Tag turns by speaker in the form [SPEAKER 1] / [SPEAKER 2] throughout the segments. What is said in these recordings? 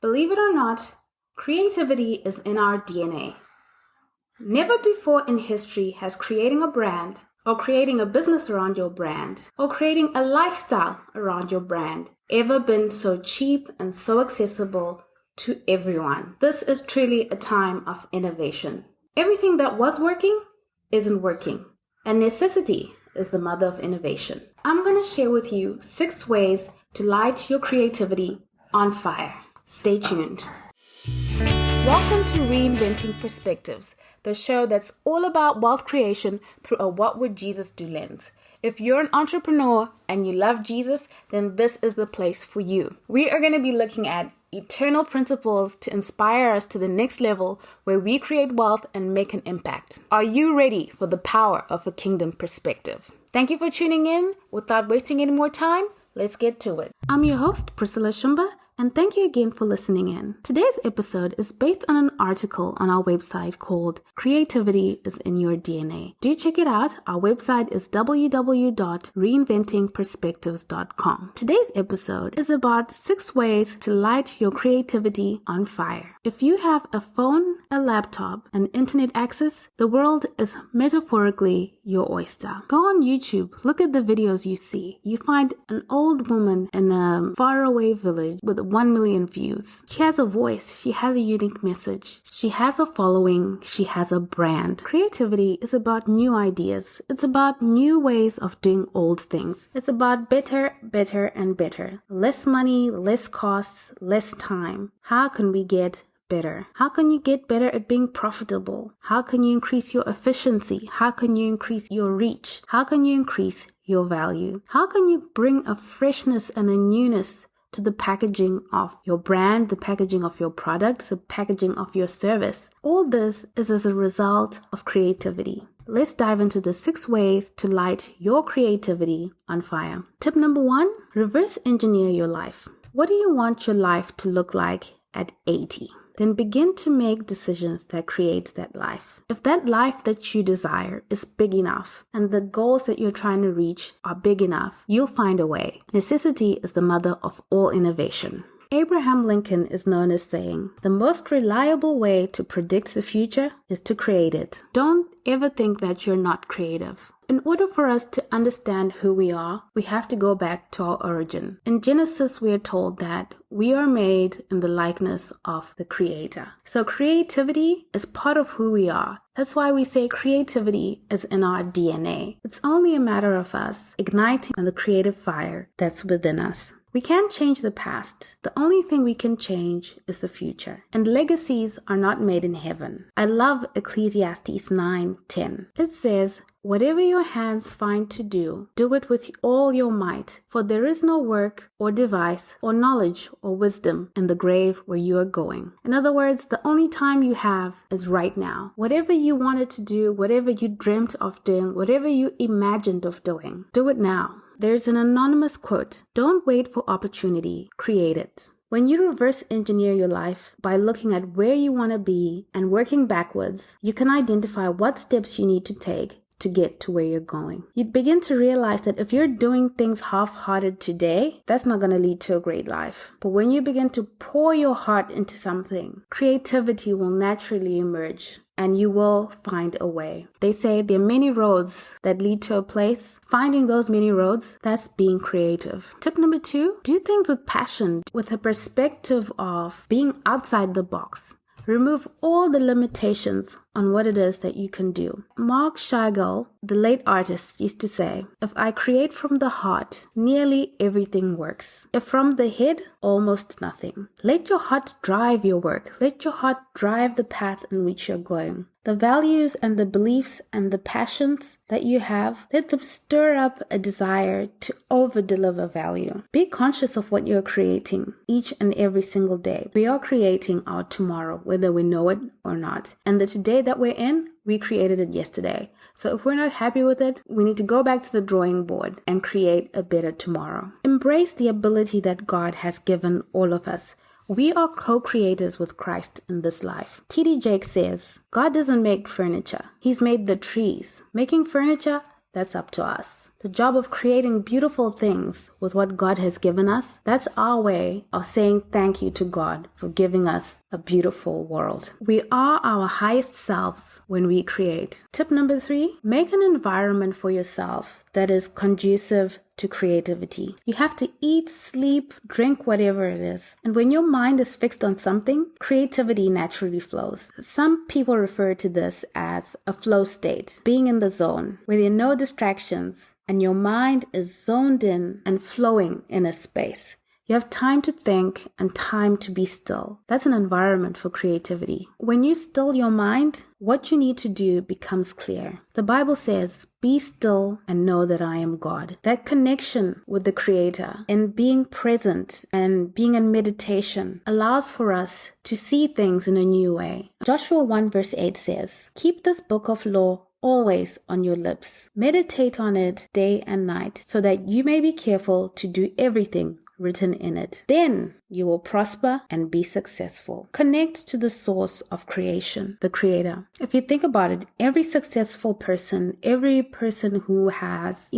[SPEAKER 1] Believe it or not, creativity is in our DNA. Never before in history has creating a brand, or creating a business around your brand, or creating a lifestyle around your brand ever been so cheap and so accessible to everyone. This is truly a time of innovation. Everything that was working isn't working, and necessity is the mother of innovation. I'm going to share with you 6 ways to light your creativity on fire. Stay tuned. Welcome to Reinventing Perspectives, the show that's all about wealth creation through a What Would Jesus Do lens. If you're an entrepreneur and you love Jesus, then this is the place for you. We are going to be looking at eternal principles to inspire us to the next level where we create wealth and make an impact. Are you ready for the power of a kingdom perspective? Thank you for tuning in. Without wasting any more time, let's get to it. I'm your host, Priscilla Shumba, and thank you again for listening in. Today's episode is based on an article on our website called Creativity is in Your DNA. Do check it out. Our website is www.reinventingperspectives.com. Today's episode is about 6 ways to light your creativity on fire. If you have a phone, a laptop, and internet access, the world is metaphorically your oyster. Go on YouTube, look at the videos you see. You find an old woman in a faraway village with 1 million views. She has a voice, she has a unique message, she has a following, she has a brand. Creativity is about new ideas. It's about new ways of doing old things. It's about better, better, and better. Less money, less costs, less time. How can we get better? How can you get better at being profitable? How can you increase your efficiency? How can you increase your reach? How can you increase your value? How can you bring a freshness and a newness to the packaging of your brand, the packaging of your products, the packaging of your service? All this is as a result of creativity. Let's dive into the 6 ways to light your creativity on fire. Tip number 1, reverse engineer your life. What do you want your life to look like at 80? Then begin to make decisions that create that life. If that life that you desire is big enough and the goals that you're trying to reach are big enough, you'll find a way. Necessity is the mother of all innovation. Abraham Lincoln is known as saying, the most reliable way to predict the future is to create it. Don't ever think that you're not creative. In order for us to understand who we are, we have to go back to our origin. In Genesis, we are told that we are made in the likeness of the Creator. So creativity is part of who we are. That's why we say creativity is in our DNA. It's only a matter of us igniting the creative fire that's within us. We can't change the past. The only thing we can change is the future. And legacies are not made in heaven. I love Ecclesiastes 9:10. It says, whatever your hands find to do, do it with all your might, for there is no work or device or knowledge or wisdom in the grave where you are going. In other words, the only time you have is right now. Whatever you wanted to do, whatever you dreamt of doing, whatever you imagined of doing, do it now. There's an anonymous quote, don't wait for opportunity, create it. When you reverse engineer your life by looking at where you want to be and working backwards, you can identify what steps you need to take to get to where you're going. You'd begin to realize that if you're doing things half-hearted today, that's not going to lead to a great life. But when you begin to pour your heart into something, creativity will naturally emerge and you will find a way. They say there are many roads that lead to a place. Finding those many roads, that's being creative. Tip number 2, do things with passion, with a perspective of being outside the box. Remove all the limitations on what it is that you can do. Mark Chagall, the late artist, used to say, if I create from the heart, nearly everything works. If from the head, almost nothing. Let your heart drive your work. Let your heart drive the path in which you're going. The values and the beliefs and the passions that you have, let them stir up a desire to over-deliver value. Be conscious of what you're creating each and every single day. We are creating our tomorrow, whether we know it or not. And the today that we're in, we created it yesterday. So if we're not happy with it, we need to go back to the drawing board and create a better tomorrow. Embrace the ability that God has given all of us. We are co-creators with Christ in this life. T.D. Jakes says, God doesn't make furniture. He's made the trees. Making furniture, that's up to us. the job of creating beautiful things with what God has given us. That's our way of saying thank you to God for giving us a beautiful world. We are our highest selves when we create. Tip number 3, make an environment for yourself that is conducive to creativity. You have to eat, sleep, drink, whatever it is. And when your mind is fixed on something, creativity naturally flows. Some people refer to this as a flow state, being in the zone, where there are no distractions and your mind is zoned in and flowing in a space. You have time to think and time to be still. That's an environment for creativity. When you still your mind, what you need to do becomes clear. The Bible says, be still and know that I am God. That connection with the Creator and being present and being in meditation allows for us to see things in a new way. Joshua 1 verse 8 says, keep this book of law always on your lips. Meditate on it day and night so that you may be careful to do everything written in it. Then you will prosper and be successful. Connect to the source of creation, the Creator. If you think about it, every successful person, every person who has,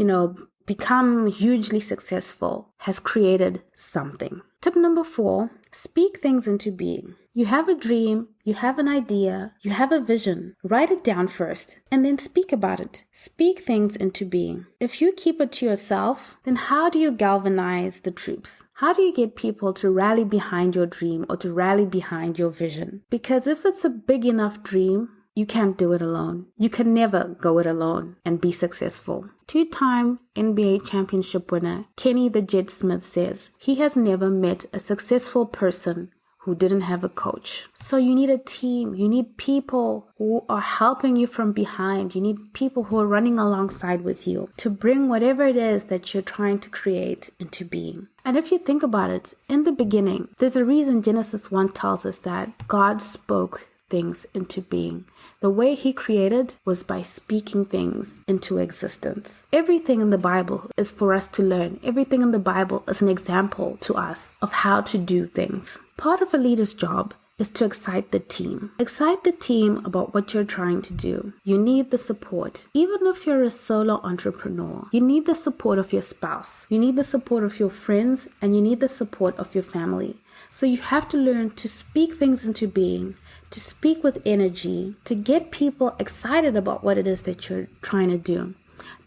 [SPEAKER 1] become hugely successful has created something. Tip number 4, speak things into being. You have a dream, you have an idea, you have a vision. Write it down first and then speak about it. Speak things into being. If you keep it to yourself, then how do you galvanize the troops? How do you get people to rally behind your dream or to rally behind your vision? Because if it's a big enough dream, you can't do it alone. You can never go it alone and be successful. 2-time NBA championship winner Kenny the Jet Smith says he has never met a successful person who didn't have a coach. So you need a team. You need people who are helping you from behind. You need people who are running alongside with you to bring whatever it is that you're trying to create into being. And if you think about it, in the beginning, there's a reason Genesis 1 tells us that God spoke things into being. The way he created was by speaking things into existence. Everything in the Bible is for us to learn. Everything in the Bible is an example to us of how to do things. Part of a leader's job is to excite the team. Excite the team about what you're trying to do. You need the support. Even if you're a solo entrepreneur, you need the support of your spouse. You need the support of your friends, and you need the support of your family. So you have to learn to speak things into being, to speak with energy, to get people excited about what it is that you're trying to do.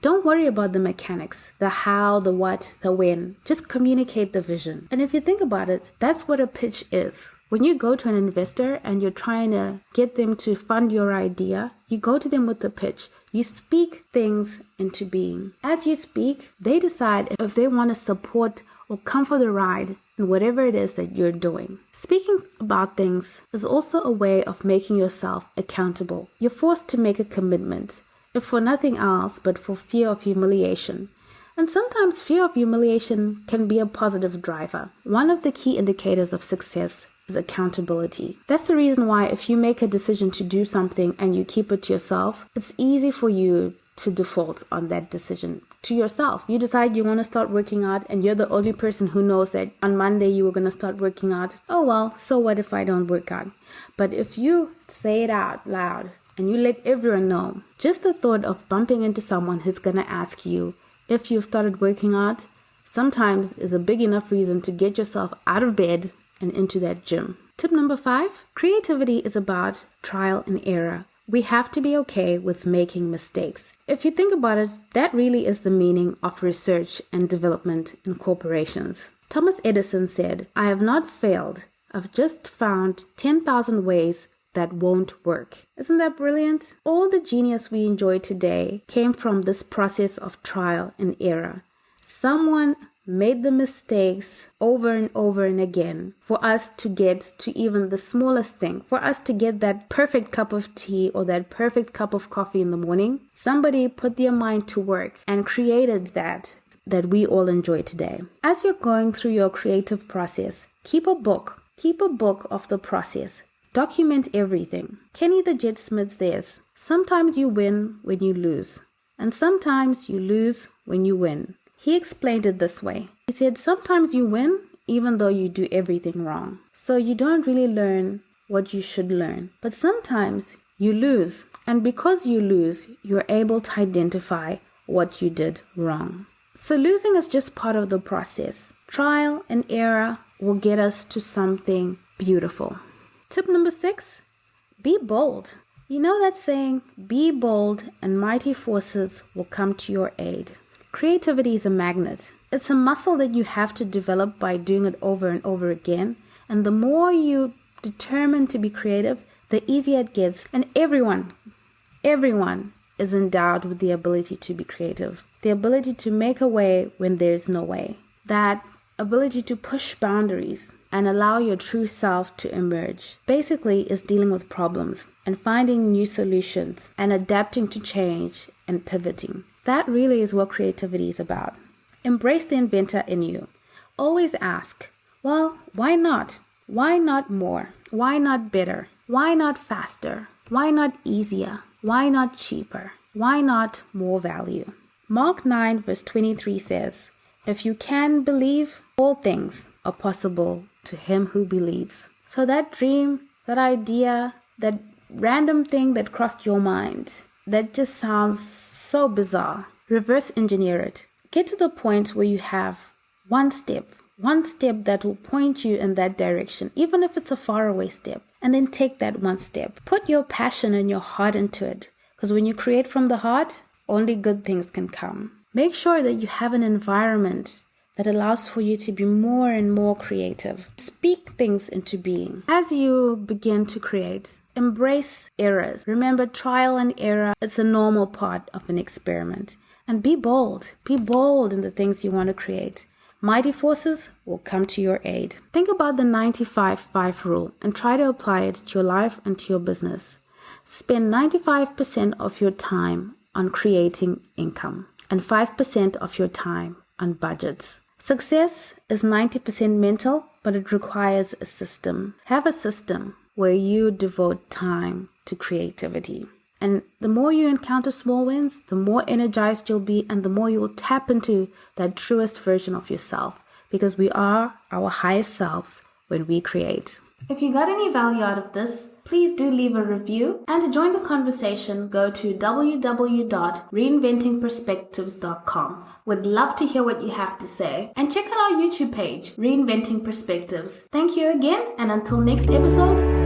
[SPEAKER 1] Don't worry about the mechanics, the how, the what, the when. Just communicate the vision. And if you think about it, that's what a pitch is. When you go to an investor and you're trying to get them to fund your idea, you go to them with the pitch. You speak things into being. As you speak, they decide if they want to support or come for the ride in whatever it is that you're doing. Speaking about things is also a way of making yourself accountable. You're forced to make a commitment, if for nothing else but for fear of humiliation. And sometimes fear of humiliation can be a positive driver. One of the key indicators of success is accountability. That's the reason why if you make a decision to do something and you keep it to yourself, it's easy for you to default on that decision to yourself. You decide you want to start working out and you're the only person who knows that on Monday you were going to start working out. Oh well, so what if I don't work out? But if you say it out loud and you let everyone know, just the thought of bumping into someone who's going to ask you if you've started working out sometimes is a big enough reason to get yourself out of bed and into that gym. Tip number 5, creativity is about trial and error. We have to be okay with making mistakes. If you think about it, that really is the meaning of research and development in corporations. Thomas Edison said, "I have not failed. I've just found 10,000 ways that won't work." Isn't that brilliant? All the genius we enjoy today came from this process of trial and error. Someone made the mistakes over and over and again for us to get to even the smallest thing, for us to get that perfect cup of tea or that perfect cup of coffee in the morning. Somebody put their mind to work and created that we all enjoy today. As you're going through your creative process, keep a book of the process. Document everything. Kenny the Jet Smith says, sometimes you win when you lose, and sometimes you lose when you win. He explained it this way. He said, sometimes you win even though you do everything wrong. So you don't really learn what you should learn. But sometimes you lose. And because you lose, you're able to identify what you did wrong. So losing is just part of the process. Trial and error will get us to something beautiful. Tip number 6, be bold. You know that saying, be bold and mighty forces will come to your aid. Creativity is a magnet. It's a muscle that you have to develop by doing it over and over again. And the more you determine to be creative, the easier it gets. And everyone is endowed with the ability to be creative. The ability to make a way when there's no way. That ability to push boundaries and allow your true self to emerge. Basically, is dealing with problems and finding new solutions and adapting to change and pivoting. That really is what creativity is about. Embrace the inventor in you. Always ask, well, why not? Why not more? Why not better? Why not faster? Why not easier? Why not cheaper? Why not more value? Mark 9 verse 23 says, if you can believe, all things are possible to him who believes. So that dream, that idea, that random thing that crossed your mind, that just sounds so bizarre, reverse engineer it. Get to the point where you have one step that will point you in that direction, even if it's a faraway step, and then take that one step. Put your passion and your heart into it, because when you create from the heart, only good things can come. Make sure that you have an environment that allows for you to be more and more creative. Speak things into being. As you begin to create, embrace errors. Remember, trial and error is a normal part of an experiment. And be bold. Be bold in the things you want to create. Mighty forces will come to your aid. Think about the 95-5 rule and try to apply it to your life and to your business. Spend 95% of your time on creating income and 5% of your time on budgets. Success is 90% mental, but it requires a system. Have a system where you devote time to creativity. And the more you encounter small wins, the more energized you'll be and the more you will tap into that truest version of yourself, because we are our highest selves when we create. If you got any value out of this, please do leave a review. And to join the conversation, go to www.reinventingperspectives.com. Would love to hear what you have to say. And check out our YouTube page, Reinventing Perspectives. Thank you again, and until next episode,